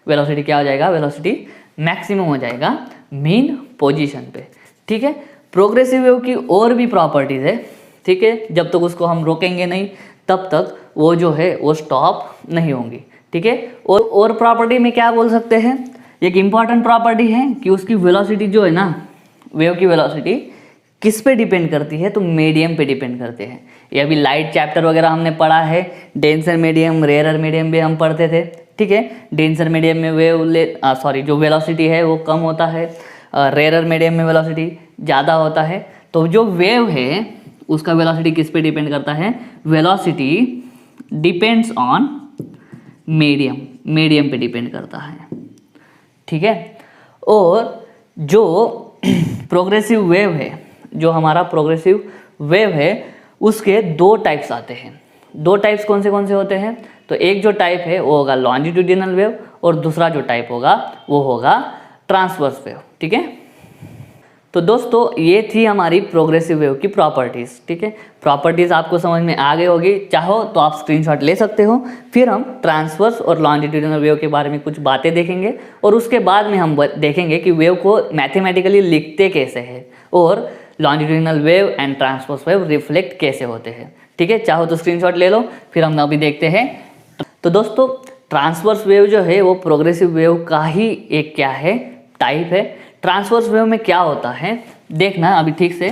वेलोसिटी क्या हो जाएगा, वेलोसिटी मैक्सिमम हो जाएगा मीन पोजीशन पे, ठीक है। प्रोग्रेसिव वेव की और भी प्रॉपर्टीज है, ठीक है, जब तक उसको हम रोकेंगे नहीं तब तक वो जो है वो स्टॉप नहीं होंगी, ठीक है। और प्रॉपर्टी में क्या बोल सकते हैं, एक इम्पॉर्टेंट प्रॉपर्टी है कि उसकी वेलोसिटी जो है ना, वेव की वेलोसिटी किस पे डिपेंड करती है, तो मीडियम पे डिपेंड करते हैं। ये अभी लाइट चैप्टर वगैरह हमने पढ़ा है, डेंसर मीडियम, रेयरर मीडियम भी हम पढ़ते थे, ठीक है। डेंसर मीडियम में जो वेलोसिटी है वो कम होता है, रेयरर मीडियम में वेलोसिटी ज़्यादा होता है। तो जो वेव है उसका वेलोसिटी किस पे डिपेंड करता है, velocity depends on medium, medium पे डिपेंड करता है, ठीक है। और जो प्रोग्रेसिव वेव है, जो हमारा प्रोग्रेसिव वेव है उसके दो टाइप्स आते हैं। दो टाइप्स कौन से होते हैं, तो एक जो टाइप है वो होगा लॉन्जिट्यूडिनल वेव और दूसरा जो टाइप होगा वो होगा ट्रांसवर्स वेव, ठीक है। तो दोस्तों ये थी हमारी प्रोग्रेसिव वेव की प्रॉपर्टीज़, ठीक है। प्रॉपर्टीज़ आपको समझ में आ गई होगी, चाहो तो आप स्क्रीनशॉट ले सकते हो। फिर हम ट्रांसवर्स और लॉन्जिट्यूडिनल वेव के बारे में कुछ बातें देखेंगे और उसके बाद में हम देखेंगे कि वेव को मैथमेटिकली लिखते कैसे हैं और longitudinal wave and transverse wave reflect कैसे होते हैं, ठीक है। चाहो तो स्क्रीनशॉट ले लो, फिर हम अभी देखते हैं। तो दोस्तों ट्रांसवर्स वेव जो है वो प्रोग्रेसिव वेव का ही एक क्या है, टाइप है। ट्रांसवर्स वेव में क्या होता है देखना अभी ठीक से।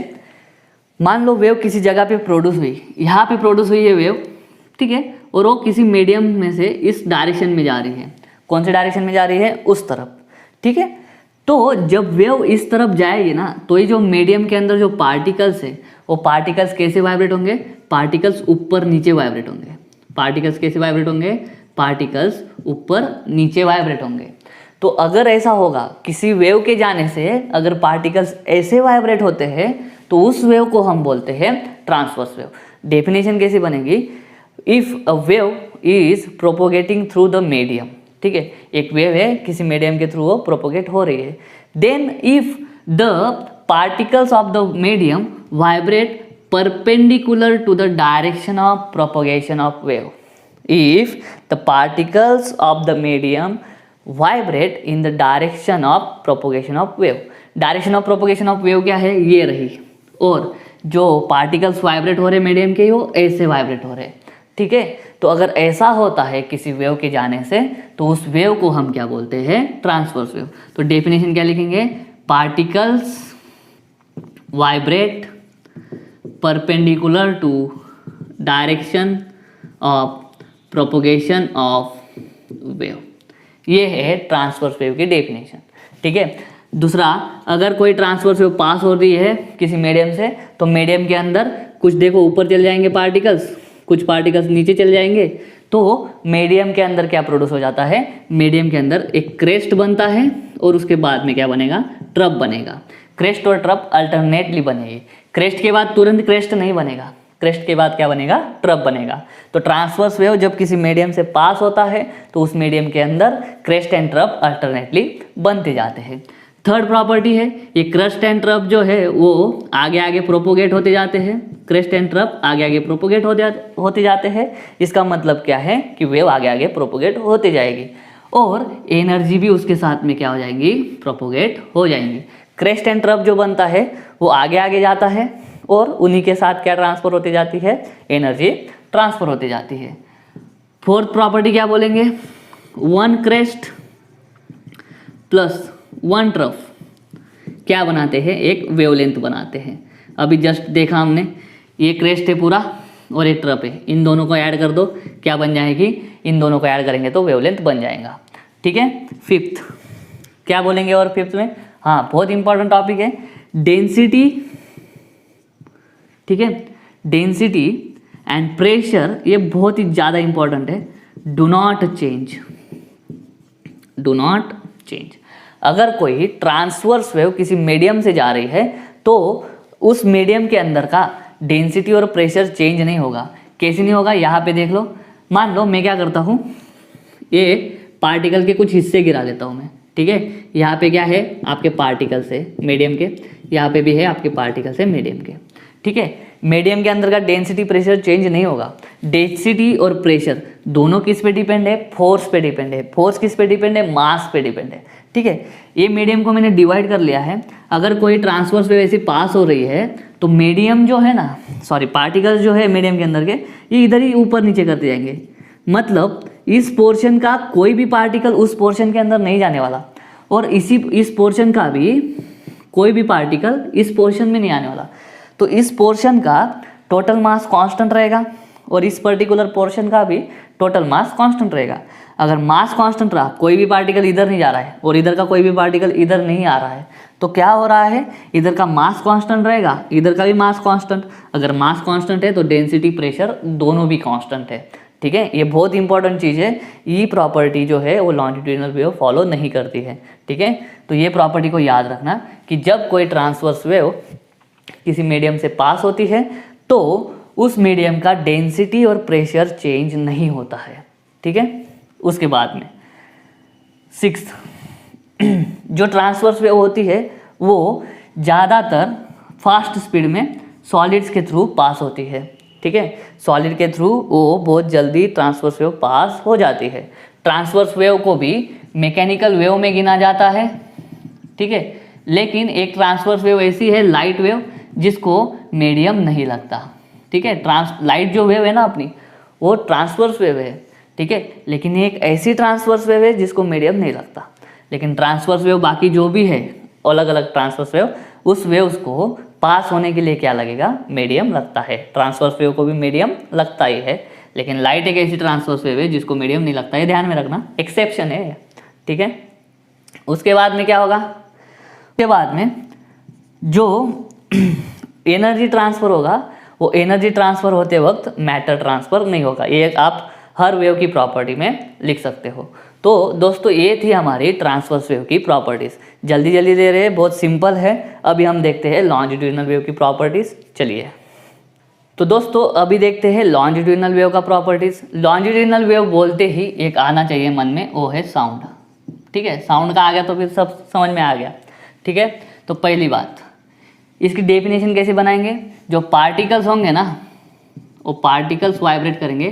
मान लो वेव किसी जगह पे प्रोड्यूस हुई, यहाँ पे प्रोड्यूस हुई है वेव, ठीक है, और वो किसी मीडियम में से इस डायरेक्शन में जा रही है। कौन से डायरेक्शन में जा रही है, उस तरफ, ठीक है। तो जब वेव इस तरफ जाएगी ना, तो ये जो मीडियम के अंदर जो पार्टिकल्स है वो पार्टिकल्स कैसे वाइब्रेट होंगे, पार्टिकल्स ऊपर नीचे वाइब्रेट होंगे। पार्टिकल्स कैसे वाइब्रेट होंगे, पार्टिकल्स ऊपर नीचे वाइब्रेट होंगे। तो अगर ऐसा होगा किसी वेव के जाने से अगर पार्टिकल्स ऐसे वाइब्रेट होते हैं तो उस वेव को हम बोलते हैं ट्रांसवर्स वेव। डेफिनेशन कैसी बनेगी, if a wave is propagating through the medium, ठीक है, एक वेव है किसी मीडियम के थ्रू वो प्रोपोगेट हो रही है, then if the particles of the medium vibrate perpendicular to the direction of propagation of wave, if the particles of the medium vibrate in the direction of propagation of wave। Direction of propagation of wave क्या है, ये रही, और जो particles vibrate हो रहे medium के वो ऐसे वाइब्रेट हो रहे, ठीक है। तो अगर ऐसा होता है किसी वेव के जाने से तो उस वेव को हम क्या बोलते हैं, ट्रांसवर्स वेव। तो डेफिनेशन क्या लिखेंगे, particles vibrate perpendicular to direction of propagation of wave, ये है ट्रांसवर्स वेव की डेफिनेशन, ठीक है। दूसरा, अगर कोई ट्रांसवर्स वेव पास हो रही है किसी मीडियम से तो मीडियम के अंदर कुछ देखो ऊपर चले जाएंगे पार्टिकल्स, कुछ पार्टिकल्स नीचे चले जाएंगे, तो मीडियम के अंदर क्या प्रोड्यूस हो जाता है, मीडियम के अंदर एक क्रेस्ट बनता है और उसके बाद में क्या बनेगा, ट्रप बनेगा। क्रेस्ट और ट्रप अल्टरनेटली बनेगी, क्रेस्ट के बाद तुरंत क्रेस्ट नहीं बनेगा, क्रेस्ट के बाद क्या बनेगा, ट्रप बनेगा। तो ट्रांसवर्स वेव जब किसी मीडियम से पास होता है तो उस मीडियम के अंदर क्रेस्ट एंड ट्रप अल्टरनेटली बनते जाते हैं। थर्ड प्रॉपर्टी है, ये क्रेस्ट एंड ट्रप जो है वो आगे आगे प्रोपोगेट होते जाते हैं, क्रेस्ट एंड ट्रप आगे आगे प्रोपोगेट होते जाते हैं। इसका मतलब क्या है कि वेव आगे आगे प्रोपोगेट होते जाएगी और एनर्जी भी उसके साथ में क्या हो जाएंगी, प्रोपोगेट हो जाएंगी। क्रेस्ट एंड ट्रप जो बनता है वो आगे आगे जाता है और उन्हीं के साथ क्या ट्रांसफर होती जाती है, एनर्जी ट्रांसफर होती जाती है। फोर्थ प्रॉपर्टी क्या बोलेंगे, one crest plus one trough क्या बनाते हैं, एक वेवलेंथ बनाते हैं। अभी जस्ट देखा हमने, ये क्रेस्ट है पूरा और एक ट्रफ है, इन दोनों को ऐड कर दो, क्या बन जाएगी, इन दोनों को ऐड करेंगे तो वेवलेंथ बन जाएगा, ठीक है। फिफ्थ क्या बोलेंगे, और फिफ्थ में हाँ बहुत इंपॉर्टेंट टॉपिक है, डेंसिटी, ठीक है, डेंसिटी एंड प्रेशर, ये बहुत ही ज़्यादा इंपॉर्टेंट है। Do not change, do not change. अगर कोई ट्रांसवर्स वेव किसी मीडियम से जा रही है तो उस मीडियम के अंदर का डेंसिटी और प्रेशर चेंज नहीं होगा। कैसे नहीं होगा, यहाँ पे देख लो, मान लो मैं क्या करता हूँ, ये पार्टिकल के कुछ हिस्से गिरा देता हूँ मैं, ठीक है। यहाँ पे क्या है, आपके पार्टिकल्स है मीडियम के, यहाँ पे भी है आपके पार्टिकल्स है मीडियम के, ठीक है। मीडियम के अंदर का डेंसिटी प्रेशर चेंज नहीं होगा। डेंसिटी और प्रेशर दोनों किस पे डिपेंड है, फोर्स पे डिपेंड है। फोर्स किस पे डिपेंड है, मास पे डिपेंड है, ठीक है। ये मीडियम को मैंने डिवाइड कर लिया है। अगर कोई ट्रांसवर्स वेव ऐसी पास हो रही है तो मीडियम जो है ना, सॉरी पार्टिकल्स जो है मीडियम के अंदर के, ये इधर ही ऊपर नीचे करते जाएंगे। मतलब इस पोर्शन का कोई भी पार्टिकल उस पोर्शन के अंदर नहीं जाने वाला और इस पोर्शन का भी कोई भी पार्टिकल इस पोर्शन में नहीं आने वाला। तो इस पोर्शन का टोटल मास कांस्टेंट रहेगा और इस पर्टिकुलर पोर्शन का भी टोटल मास कांस्टेंट रहेगा। अगर मास कांस्टेंट रहा, कोई भी पार्टिकल इधर नहीं जा रहा है और इधर का कोई भी पार्टिकल इधर नहीं आ रहा है, तो क्या हो रहा है, इधर का मास कांस्टेंट रहेगा, इधर का भी मास कांस्टेंट। अगर मास कांस्टेंट है तो डेंसिटी प्रेशर दोनों भी कांस्टेंट है, ठीक है। ये बहुत इंपॉर्टेंट चीज़ है। ये प्रॉपर्टी जो है वो लॉन्जिट्यूडिनल वेव फॉलो नहीं करती है, ठीक है। तो ये प्रॉपर्टी को याद रखना कि जब कोई ट्रांसवर्स वेव किसी मीडियम से पास होती है तो उस मीडियम का डेंसिटी और प्रेशर चेंज नहीं होता है, ठीक है। उसके बाद में सिक्स्थ, जो ट्रांसवर्स वेव होती है वो ज़्यादातर फास्ट स्पीड में सॉलिड्स के थ्रू पास होती है, ठीक है। सॉलिड के थ्रू वो बहुत जल्दी ट्रांसवर्स वेव पास हो जाती है। ट्रांसवर्स वेव को भी मैकेनिकल वेव में गिना जाता है, ठीक है। लेकिन एक ट्रांसवर्स वेव ऐसी है, लाइट वेव, जिसको मीडियम नहीं लगता, ठीक है। लाइट जो वेव है ना अपनी, वो ट्रांसवर्स वेव है, ठीक है। लेकिन एक ऐसी ट्रांसवर्स वेव है जिसको मीडियम नहीं लगता। लेकिन ट्रांसवर्स वेव बाकी जो भी है, अलग अलग ट्रांसवर्स वेव, उस वेव्स को पास होने के लिए क्या लगेगा, मीडियम लगता है। ट्रांसवर्स वेव को भी मीडियम लगता ही है, लेकिन लाइट एक ऐसी ट्रांसवर्स वेव है जिसको मीडियम नहीं लगता है, ध्यान में रखना, एक्सेप्शन है, ठीक है। उसके बाद में क्या होगा, उसके बाद में जो एनर्जी ट्रांसफ़र होगा वो एनर्जी ट्रांसफ़र होते वक्त मैटर ट्रांसफ़र नहीं होगा। ये आप हर वेव की प्रॉपर्टी में लिख सकते हो। तो दोस्तों ये थी हमारी ट्रांसवर्स वेव की प्रॉपर्टीज़। जल्दी जल्दी दे रहे हैं, बहुत सिंपल है। अभी हम देखते हैं लॉन्जिट्यूडिनल वेव की प्रॉपर्टीज़। चलिए तो दोस्तों अभी देखते हैं लॉन्जिट्यूडिनल वेव का प्रॉपर्टीज़। लॉन्जिट्यूडिनल वेव बोलते ही एक आना चाहिए मन में, वो है साउंड। ठीक है, साउंड का आ गया तो फिर सब समझ में आ गया। ठीक है, तो पहली बात इसकी डेफिनेशन कैसे बनाएंगे। जो पार्टिकल्स होंगे ना वो पार्टिकल्स वाइब्रेट करेंगे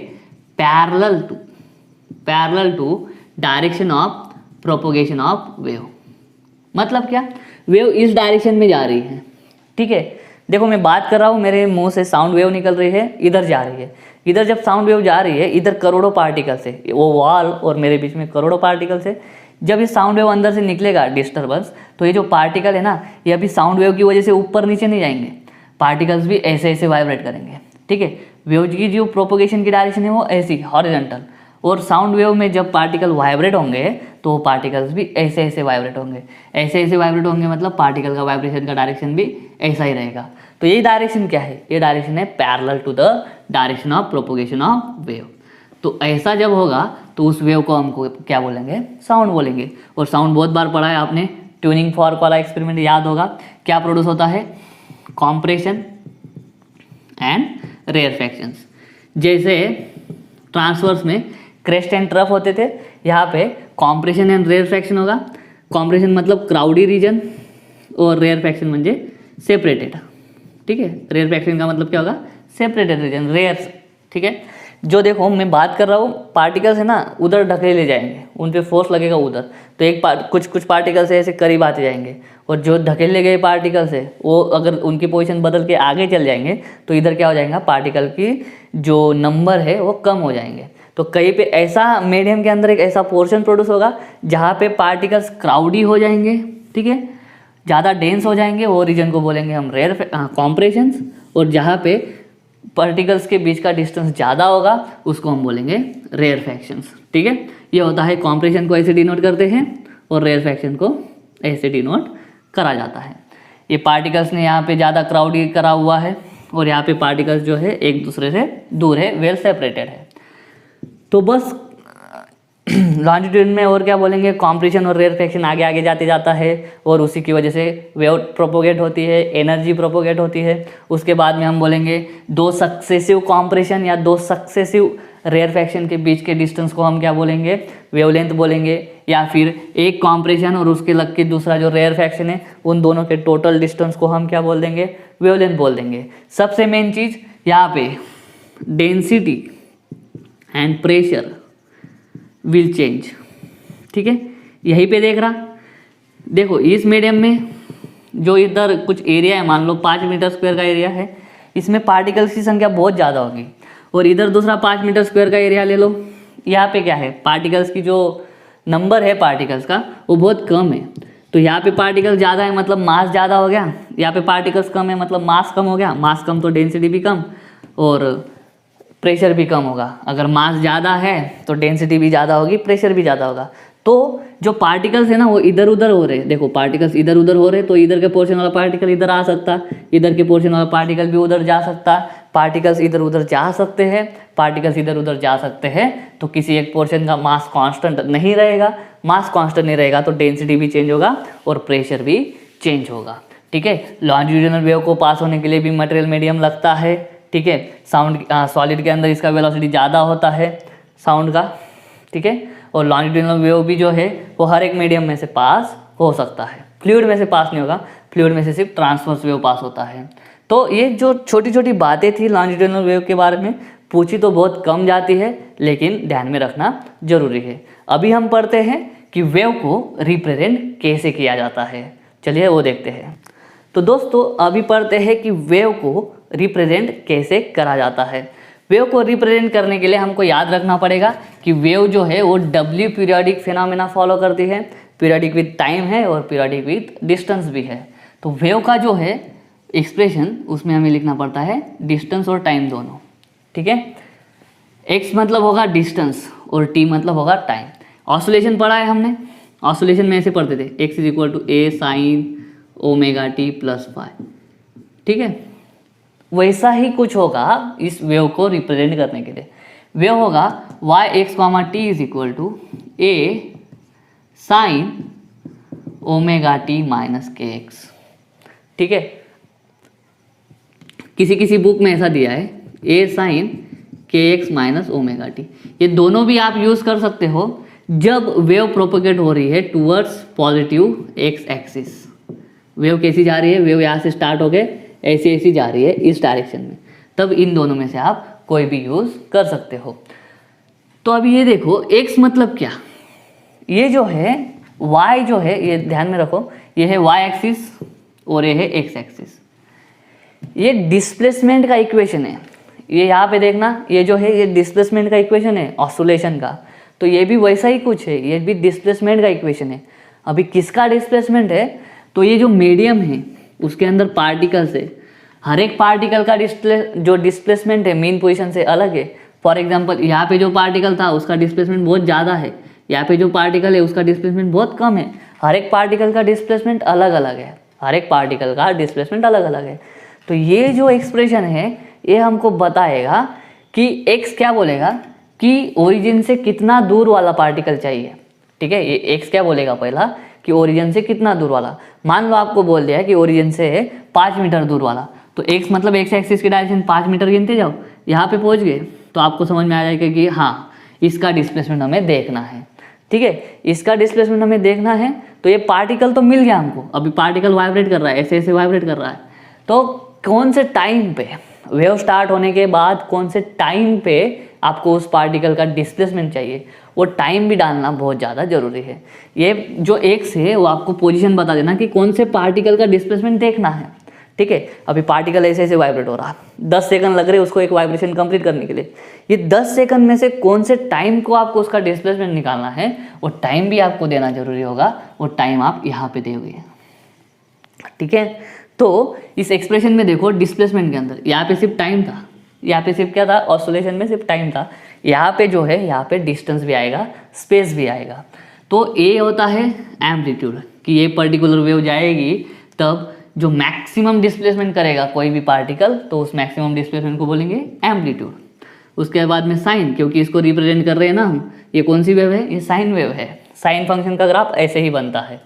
parallel to direction of propagation of wave. मतलब क्या, वेव इस डायरेक्शन में जा रही है। ठीक है, देखो मैं बात कर रहा हूँ, मेरे मुंह से साउंड वेव निकल रही है, इधर जा रही है। इधर जब साउंड वेव जा रही है, इधर करोड़ों पार्टिकल्स है, वो वॉल और मेरे बीच में करोड़ों पार्टिकल्स है। जब ये साउंड वेव अंदर से निकलेगा डिस्टर्बेंस, तो ये जो पार्टिकल है ना, ये अभी साउंड वेव की वजह से ऊपर नीचे नहीं जाएंगे, पार्टिकल्स भी ऐसे ऐसे वाइब्रेट करेंगे। ठीक है, वेव की जो प्रोपोगेशन की डायरेक्शन है वो ऐसी हॉरिजॉन्टल, और साउंड वेव में जब पार्टिकल वाइब्रेट होंगे तो वो पार्टिकल्स भी ऐसे ऐसे वाइब्रेट होंगे। ऐसे ऐसे वाइब्रेट होंगे मतलब पार्टिकल का वाइब्रेशन का डायरेक्शन भी ऐसा ही रहेगा। तो ये डायरेक्शन क्या है, ये डायरेक्शन है parallel to the direction of propagation of wave. तो ऐसा जब होगा तो उस वेव को हमको क्या बोलेंगे, साउंड बोलेंगे। और साउंड बहुत बार पढ़ा है आपने, ट्यूनिंग फॉर्क वाला एक्सपेरिमेंट याद होगा। क्या प्रोड्यूस होता है, कॉम्प्रेशन एंड रेयरफैक्शंस। जैसे ट्रांसवर्स में क्रेस्ट एंड ट्रफ होते थे, यहाँ पे कॉम्प्रेशन एंड रेयरफैक्शन होगा। कॉम्प्रेशन मतलब क्राउडी रीजन और रेयरफैक्शन म्हणजे सेपरेटेड। ठीक है, रेयरफैक्शन का मतलब क्या होगा, सेपरेटेड रीजन, रेयर। ठीक है, जो देखो मैं बात कर रहा हूँ, पार्टिकल्स है ना उधर ढकेले जाएंगे, उन पे फोर्स लगेगा उधर, तो एक कुछ पार्टिकल्स ऐसे करीब आते जाएंगे, और जो धकेले गए पार्टिकल्स है वो अगर उनकी पोजीशन बदल के आगे चल जाएंगे तो इधर क्या हो जाएगा, पार्टिकल की जो नंबर है वो कम हो जाएंगे। तो कहीं पे ऐसा मीडियम के अंदर एक ऐसा पोर्शन प्रोड्यूस होगा जहाँ पे पार्टिकल्स क्राउडी हो जाएंगे। ठीक है, ज़्यादा डेंस हो जाएंगे, वो रीजन को बोलेंगे हम रेयर कॉम्प्रेशंस। और जहाँ पे पार्टिकल्स के बीच का डिस्टेंस ज़्यादा होगा उसको हम बोलेंगे रेयरफैक्शंस। ठीक है, ये होता है, कॉम्प्रेशन को ऐसे डिनोट करते हैं और रेयरफैक्शन को ऐसे डिनोट करा जाता है। ये पार्टिकल्स ने यहाँ पे ज़्यादा क्राउडी करा हुआ है और यहाँ पे पार्टिकल्स जो है एक दूसरे से दूर है, वेल सेपरेटेड है। तो बस लॉन्जिट्यूड में और क्या बोलेंगे, कॉम्प्रेशन और रेयरफैक्शन आगे आगे जाते जाता है और उसी की वजह से वेव प्रोपोगेट होती है, एनर्जी प्रोपोगेट होती है। उसके बाद में हम बोलेंगे दो सक्सेसिव कॉम्प्रेशन या दो सक्सेसिव रेयरफैक्शन के बीच के डिस्टेंस को हम क्या बोलेंगे, वेवलेंथ बोलेंगे। या फिर एक कॉम्प्रेशन और उसके लग के दूसरा जो रेयरफैक्शन है, उन दोनों के टोटल डिस्टेंस को हम क्या बोल देंगे, वेवलेंथ बोल देंगे। सबसे मेन चीज़ यहाँ पे density and pressure will change. ठीक है, यहीं पे देख रहा, देखो इस मीडियम में जो इधर कुछ एरिया है, मान लो 5 मीटर स्क्वायर का एरिया है, इसमें पार्टिकल्स की संख्या बहुत ज़्यादा होगी। और इधर दूसरा 5 मीटर स्क्वायर का एरिया ले लो, यहाँ पे क्या है, पार्टिकल्स की जो नंबर है पार्टिकल्स का वो बहुत कम है। तो यहाँ पे पार्टिकल ज़्यादा है मतलब मास ज़्यादा हो गया, यहाँ पे पार्टिकल्स कम है मतलब मास कम हो गया। मास कम तो डेंसिटी भी कम और प्रेशर भी कम होगा। अगर मास ज़्यादा है तो डेंसिटी भी ज़्यादा होगी, प्रेशर भी ज़्यादा होगा। तो जो पार्टिकल्स है ना वो इधर उधर हो रहे हैं, देखो पार्टिकल्स इधर उधर हो रहे हैं, तो इधर के पोर्शन वाला पार्टिकल इधर आ सकता, इधर के पोर्शन वाला पार्टिकल भी उधर जा सकता। पार्टिकल्स इधर उधर जा सकते हैं, पार्टिकल्स इधर उधर जा सकते हैं, तो किसी एक पोर्शन का मास कांस्टेंट नहीं रहेगा। मास कांस्टेंट नहीं रहेगा तो डेंसिटी भी चेंज होगा और प्रेशर भी चेंज होगा। ठीक है, लॉन्जिट्यूडिनल वेव को पास होने के लिए भी मटेरियल मीडियम लगता है। ठीक है, साउंड सॉलिड के अंदर इसका वेलोसिटी ज़्यादा होता है साउंड का। ठीक है, और लॉन्जिट्यूडिनल वेव भी जो है वो हर एक मीडियम में से पास हो सकता है, फ्लूइड में से पास नहीं होगा, फ्लूइड में से सिर्फ ट्रांसवर्स वेव पास होता है। तो ये जो छोटी छोटी बातें थी लॉन्जिट्यूडिनल वेव के बारे में, पूछी तो बहुत कम जाती है लेकिन ध्यान में रखना जरूरी है। अभी हम पढ़ते हैं कि वेव को रिप्रेजेंट कैसे किया जाता है, चलिए वो देखते हैं। तो दोस्तों अभी पढ़ते हैं कि वेव को रिप्रेजेंट कैसे करा जाता है। वेव को रिप्रेजेंट करने के लिए हमको याद रखना पड़ेगा कि वेव जो है वो डब्ल्यू पीरियोडिक फिनोमेना फॉलो करती है। पीरियोडिक विद टाइम है और पीरियोडिक विद डिस्टेंस भी है। तो वेव का जो है एक्सप्रेशन उसमें हमें लिखना पड़ता है डिस्टेंस और टाइम दोनों। ठीक है, एक्स मतलब होगा डिस्टेंस और टी मतलब होगा टाइम। ऑसिलेशन पढ़ा है हमने, ऑसिलेशन में ऐसे पढ़ते थे, x is equal to a sine omega t plus y, ठीक है। वैसा ही कुछ होगा इस वेव को रिप्रेजेंट करने के लिए। वेव होगा y x comma t is equal to a sine omega t minus k x, ठीक है। किसी किसी बुक में ऐसा दिया है a sine k x minus omega t. ये दोनों भी आप यूज़ कर सकते हो जब वेव प्रोपोगेट हो रही है towards positive x axis. Wave कैसी जा रही है, वेव यहाँ से स्टार्ट हो गए ऐसी ऐसी जा रही है इस डायरेक्शन में, तब इन दोनों में से आप कोई भी यूज़ कर सकते हो। तो अभी ये देखो x मतलब क्या, ये जो है y जो है, ये ध्यान में रखो, ये है y एक्सिस और ये है x एक्सिस। ये डिस्प्लेसमेंट का इक्वेशन है, ये यहाँ पे देखना, ये जो है ये डिस्प्लेसमेंट का इक्वेशन है ऑस्लेशन का। तो ये भी वैसा ही कुछ है, ये भी डिस्प्लेसमेंट का इक्वेशन है। अभी किसका डिस्प्लेसमेंट है, तो ये जो मीडियम है उसके अंदर पार्टिकल्स है, हर एक पार्टिकल का जो डिस्प्लेसमेंट है मीन पोजीशन से अलग है। फॉर एग्जांपल यहाँ पे जो पार्टिकल था उसका डिस्प्लेसमेंट बहुत ज़्यादा है, यहाँ पे जो पार्टिकल है उसका डिस्प्लेसमेंट बहुत कम है। हर एक पार्टिकल का डिस्प्लेसमेंट अलग अलग है, हर एक पार्टिकल का डिस्प्लेसमेंट अलग अलग है। तो ये जो एक्सप्रेशन है ये हमको बताएगा कि एक्स क्या बोलेगा कि ओरिजिन से कितना दूर वाला पार्टिकल चाहिए, ठीक है। ये एक्स क्या बोलेगा पहला कि ओरिजिन से कितना दूर वाला। मान लो आपको बोल दिया कि ओरिजिन से 5 मीटर दूर वाला, तो एक्स मतलब एक्स एक्सिस की डायरेक्शन 5 मीटर गिनते जाओ, यहाँ पे पहुँच गए तो आपको समझ में आ जाएगा कि हाँ इसका डिस्प्लेसमेंट हमें देखना है, ठीक है। इसका डिस्प्लेसमेंट हमें देखना है, तो ये पार्टिकल तो मिल गया हमको, अभी पार्टिकल वाइब्रेट कर रहा है, ऐसे ऐसे वाइब्रेट कर रहा है। तो कौन से टाइम पे, वेव स्टार्ट होने के बाद कौन से टाइम पे आपको उस पार्टिकल का डिस्प्लेसमेंट चाहिए, वो टाइम भी डालना बहुत ज़्यादा ज़रूरी है। ये जो एक्स है वो आपको पोजीशन बता देना कि कौन से पार्टिकल का डिस्प्लेसमेंट देखना है, ठीक है। अभी पार्टिकल ऐसे ऐसे वाइब्रेट हो रहा है, 10 सेकंड लग रहे हैं उसको एक वाइब्रेशन कंप्लीट करने के लिए। ये 10 सेकंड में से कौन से टाइम को आपको उसका डिस्प्लेसमेंट निकालना है, वो टाइम भी आपको देना जरूरी होगा, वो टाइम आप यहाँ पे दोगे, ठीक है। तो इस एक्सप्रेशन में देखो डिस्प्लेसमेंट के अंदर यहाँ पे सिर्फ टाइम था, यहाँ पे सिर्फ क्या था, ऑस्लेशन में सिर्फ टाइम था। यहाँ पे जो है यहाँ पे डिस्टेंस भी आएगा, स्पेस भी आएगा। तो ए होता है एम्पलीट्यूड, कि ये पर्टिकुलर वेव जाएगी तब जो मैक्सिमम डिस्प्लेसमेंट करेगा कोई भी पार्टिकल, तो उस मैक्सिमम डिस्प्लेसमेंट को बोलेंगे एम्पलीट्यूड। उसके बाद में साइन, क्योंकि इसको रिप्रेजेंट कर रहे हैं ना हम, ये कौन सी वेव है, ये साइन वेव है। साइन फंक्शन का ग्राफ ऐसे ही बनता है।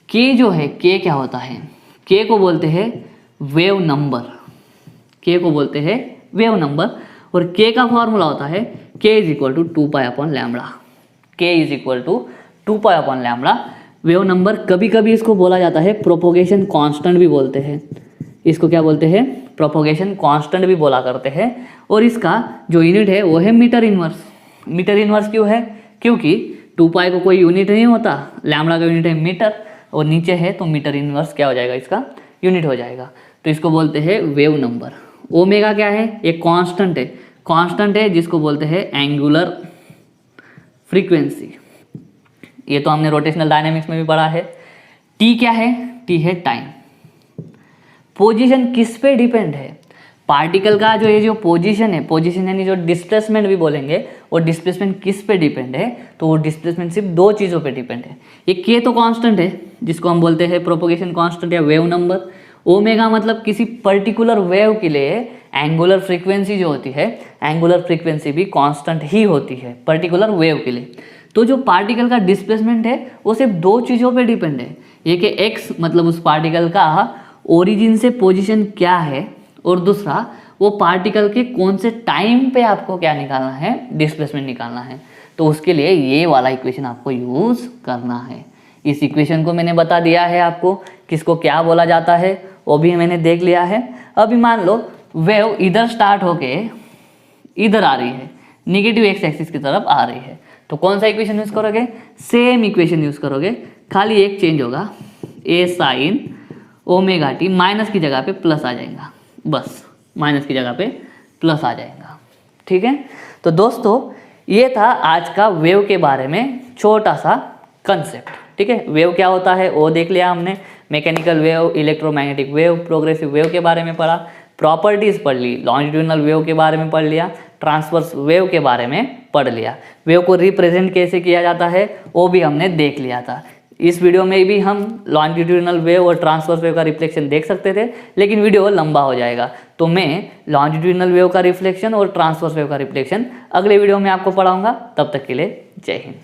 के जो है, के क्या होता है, के को बोलते हैं वेव नंबर, के को बोलते हैं वेव नंबर। और के का फॉर्मूला होता है के is equal to 2π/λ, K is equal to 2π/λ। Wave number कभी कभी इसको बोला जाता है प्रोपोगेशन कांस्टेंट भी बोलते हैं, इसको क्या बोलते हैं, प्रोपोगेशन कांस्टेंट भी बोला करते हैं। और इसका जो यूनिट है वो है मीटर इनवर्स। मीटर इनवर्स क्यों है, क्योंकि 2π को कोई यूनिट नहीं होता, लैम्बडा का यूनिट है मीटर और नीचे है तो मीटर इनवर्स क्या हो जाएगा, इसका यूनिट हो जाएगा। तो इसको बोलते हैं वेव नंबर। ओमेगा क्या है, एक कांस्टेंट है, कांस्टेंट है जिसको बोलते हैं एंगुलर फ्रीक्वेंसी। ये तो हमने रोटेशनल डायनामिक्स में भी पढ़ा है। टी क्या है, टी है टाइम। पोजीशन किस पे डिपेंड है, पार्टिकल का जो ये जो पोजीशन है, पोजीशन यानी जो डिस्प्लेसमेंट भी बोलेंगे, वो डिस्प्लेसमेंट किस पे डिपेंड है, तो वो डिस्प्लेसमेंट सिर्फ 2 चीज़ों पे डिपेंड है। ये के तो कांस्टेंट है जिसको हम बोलते हैं प्रोपोगेशन कांस्टेंट या वेव नंबर। ओमेगा मतलब किसी पर्टिकुलर वेव के लिए एंगुलर फ्रीक्वेंसी जो होती है, एंगुलर फ्रीक्वेंसी भी कांस्टेंट ही होती है पर्टिकुलर वेव के लिए। तो जो पार्टिकल का डिस्प्लेसमेंट है वो सिर्फ 2 चीज़ों पे डिपेंड है, ये कि एक्स मतलब उस पार्टिकल का ओरिजिन से पोजीशन क्या है, और दूसरा वो पार्टिकल के कौन से टाइम पे आपको क्या निकालना है, डिस्प्लेसमेंट निकालना है। तो उसके लिए ये वाला इक्वेशन आपको यूज़ करना है। इस इक्वेशन को मैंने बता दिया है आपको, किसको क्या बोला जाता है वो भी मैंने देख लिया है। अभी मान लो वेव इधर स्टार्ट होके इधर आ रही है, निगेटिव एक्स एक्सिस की तरफ आ रही है, तो कौन सा इक्वेशन यूज़ करोगे, सेम इक्वेशन यूज़ करोगे, खाली एक चेंज होगा, ए साइन ओमेगा टी माइनस की जगह पे प्लस आ जाएगा, बस माइनस की जगह पे प्लस आ जाएगा, ठीक है। तो दोस्तों ये था आज का वेव के बारे में छोटा सा कंसेप्ट, ठीक है। वेव क्या होता है वो देख लिया हमने, mechanical wave, electromagnetic wave, progressive wave के बारे में पढ़ा, प्रॉपर्टीज़ पढ़ ली, लॉन्जिट्यूडिनल वेव के बारे में पढ़ लिया, ट्रांसवर्स वेव के बारे में पढ़ लिया, वेव को रिप्रेजेंट कैसे किया जाता है वो भी हमने देख लिया था। इस वीडियो में भी हम लॉन्जिट्यूडिनल वेव और ट्रांसवर्स वेव का रिफ्लेक्शन देख सकते थे, लेकिन वीडियो लंबा हो जाएगा, तो मैं लॉन्जिट्यूडिनल वेव का रिफ्लेक्शन और ट्रांसवर्स वेव का रिफ्लेक्शन अगले वीडियो में आपको पढ़ाऊंगा। तब तक के लिए जय हिंद।